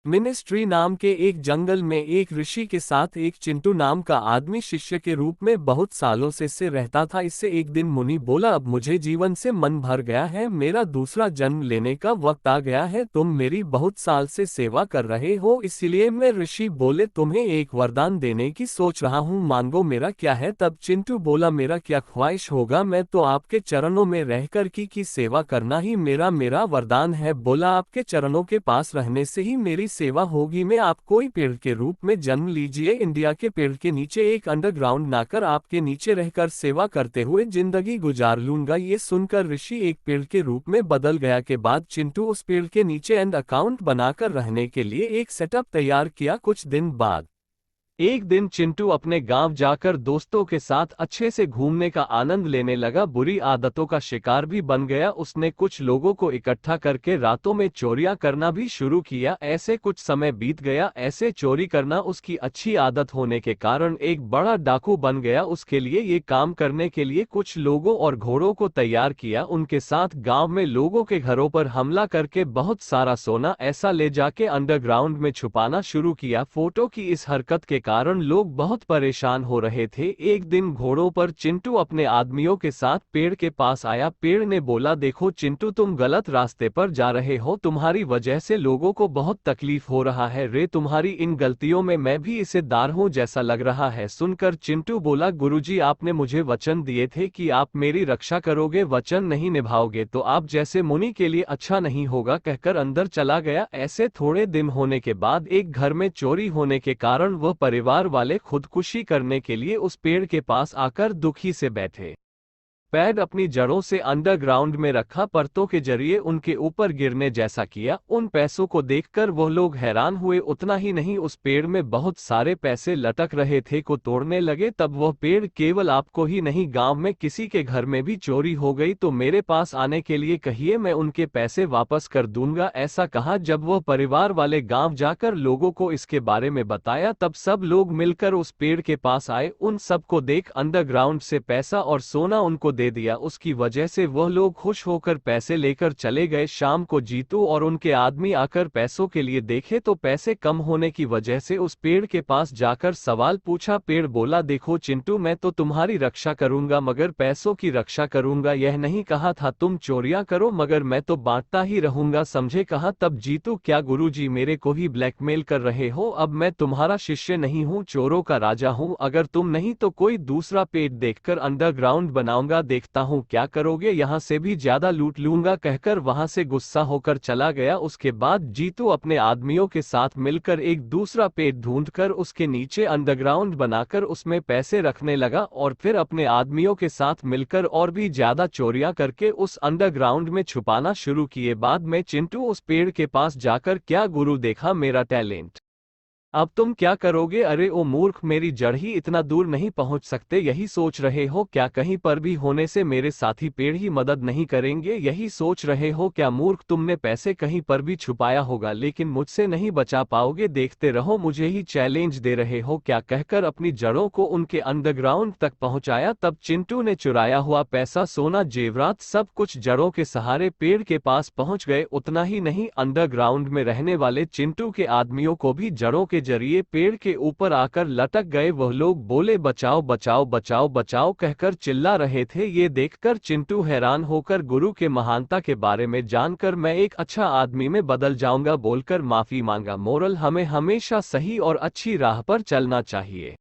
Ministry नाम के एक जंगल में एक ऋषि के साथ एक चिंटू नाम का आदमी शिष्य के रूप में बहुत सालों से रहता था। इससे एक दिन मुनि बोला, अब मुझे जीवन से मन भर गया है, मेरा दूसरा जन्म लेने का वक्त आ गया है। तुम मेरी बहुत साल से सेवा कर रहे हो, इसलिए मैं ऋषि बोले तुम्हें एक वरदान देने की सोच रहा हूँ, मांगो। मेरा क्या है? तब चिंटू बोला, मेरा क्या ख्वाहिश होगा, मैं तो आपके चरणों में रहकर की सेवा करना ही मेरा मेरा वरदान है। बोला, आपके चरणों के पास रहने से ही मेरी सेवा होगी। मैं आप कोई पेड़ के रूप में जन्म लीजिए, इंडिया के पेड़ के नीचे एक अंडरग्राउंड नाकर आपके नीचे रहकर सेवा करते हुए जिंदगी गुजार लूंगा। ये सुनकर ऋषि एक पेड़ के रूप में बदल गया। के बाद चिंटू उस पेड़ के नीचे एंड अकाउंट बनाकर रहने के लिए एक सेटअप तैयार किया। कुछ दिन बाद एक दिन चिंटू अपने गांव जाकर दोस्तों के साथ अच्छे से घूमने का आनंद लेने लगा। बुरी आदतों का शिकार भी बन गया। उसने कुछ लोगों को इकट्ठा करके रातों में चोरियां करना भी शुरू किया। ऐसे कुछ समय बीत गया। ऐसे चोरी करना उसकी अच्छी आदत होने के कारण एक बड़ा डाकू बन गया। उसके लिए ये काम करने के लिए कुछ लोगों और घोड़ों को तैयार किया। उनके साथ गाँव में लोगों के घरों पर हमला करके बहुत सारा सोना ऐसा ले जाके अंडरग्राउंड में छुपाना शुरू किया। फोटो की इस हरकत के कारण लोग बहुत परेशान हो रहे थे। एक दिन घोड़ों पर चिंटू अपने आदमियों के साथ पेड़ के पास आया। पेड़ ने बोला, देखो चिंटू, तुम गलत रास्ते पर जा रहे हो, तुम्हारी वजह से लोगों को बहुत तकलीफ हो रहा है। रे तुम्हारी इन गलतियों में मैं भी हिस्सेदार हूँ जैसा लग रहा है। सुनकर चिंटू बोला, गुरुजी, आपने मुझे वचन दिए थे कि आप मेरी रक्षा करोगे, वचन नहीं निभाओगे तो आप जैसे मुनि के लिए अच्छा नहीं होगा, कहकर अंदर चला गया। ऐसे थोड़े दिन होने के बाद एक घर में चोरी होने के कारण वह परिवार वाले खुदकुशी करने के लिए उस पेड़ के पास आकर दुखी से बैठे। पैड अपनी जड़ों से अंडरग्राउंड में रखा, परतों के जरिए उनके ऊपर गिरने जैसा किया। उन पैसों को देखकर वह लोग हैरान हुए। उतना ही नहीं, उस पेड़ में बहुत सारे पैसे लटक रहे थे को तोड़ने लगे। तब वह पेड़, केवल आपको ही नहीं, गांव में किसी के घर में भी चोरी हो गई तो मेरे पास आने के लिए कहिए, मैं उनके पैसे वापस कर दूंगा, ऐसा कहा। जब वह परिवार वाले गांव जाकर लोगों को इसके बारे में बताया तब सब लोग मिलकर उस पेड़ के पास आए। उन सबको देख अंडरग्राउंड से पैसा और सोना उनको दे दिया। उसकी वजह से वह लोग खुश होकर पैसे लेकर चले गए। शाम को जीतू और उनके आदमी आकर पैसों के लिए देखे तो पैसे कम होने की वजह से उस पेड़ के पास जाकर सवाल पूछा। पेड़ बोला, देखो चिंटू, मैं तो तुम्हारी रक्षा करूंगा मगर पैसों की रक्षा करूंगा, यह नहीं कहा था तुम चोरियां करो, मगर मैं तो बांटता ही रहूंगा, समझे, कहा। तब जीतू, क्या गुरुजी, मेरे को ही ब्लैकमेल कर रहे हो? अब मैं तुम्हारा शिष्य नहीं हूँ, चोरों का राजा हूँ। अगर तुम नहीं तो कोई दूसरा पेड़ देखकर अंडरग्राउंड बनाऊंगा, देखता हूँ क्या करोगे, यहाँ से भी ज्यादा लूट लूंगा, कहकर वहां से गुस्सा होकर चला गया। उसके बाद जीतू अपने आदमियों के साथ मिलकर एक दूसरा पेड़ ढूंढकर उसके नीचे अंडरग्राउंड बनाकर उसमें पैसे रखने लगा और फिर अपने आदमियों के साथ मिलकर और भी ज्यादा चोरियां करके उस अंडरग्राउंड में छुपाना शुरू किए। बाद में चिंटू उस पेड़ के पास जाकर, क्या गुरु, देखा मेरा टैलेंट, अब तुम क्या करोगे? अरे ओ मूर्ख, मेरी जड़ ही इतना दूर नहीं पहुंच सकते, यही सोच रहे हो क्या कहीं पर भी होने से मेरे साथी पेड़ ही मदद नहीं करेंगे? यही सोच रहे हो क्या मूर्ख? तुमने पैसे कहीं पर भी छुपाया होगा लेकिन मुझसे नहीं बचा पाओगे, देखते रहो, मुझे ही चैलेंज दे रहे हो क्या, कहकर अपनी जड़ों को उनके अंडरग्राउंड तक पहुंचाया। तब चिंटू ने चुराया हुआ पैसा, सोना, जेवरात सब कुछ जड़ों के सहारे पेड़ के पास पहुंच गए। उतना ही नहीं, अंडरग्राउंड में रहने वाले चिंटू के आदमियों को भी जड़ों के जरिए पेड़ के ऊपर आकर लटक गए। वह लोग बोले, बचाओ बचाओ बचाओ बचाओ, कहकर चिल्ला रहे थे। ये देखकर चिंटू हैरान होकर गुरु के महानता के बारे में जानकर मैं एक अच्छा आदमी में बदल जाऊंगा बोलकर माफी मांगा। मोरल, हमें हमेशा सही और अच्छी राह पर चलना चाहिए।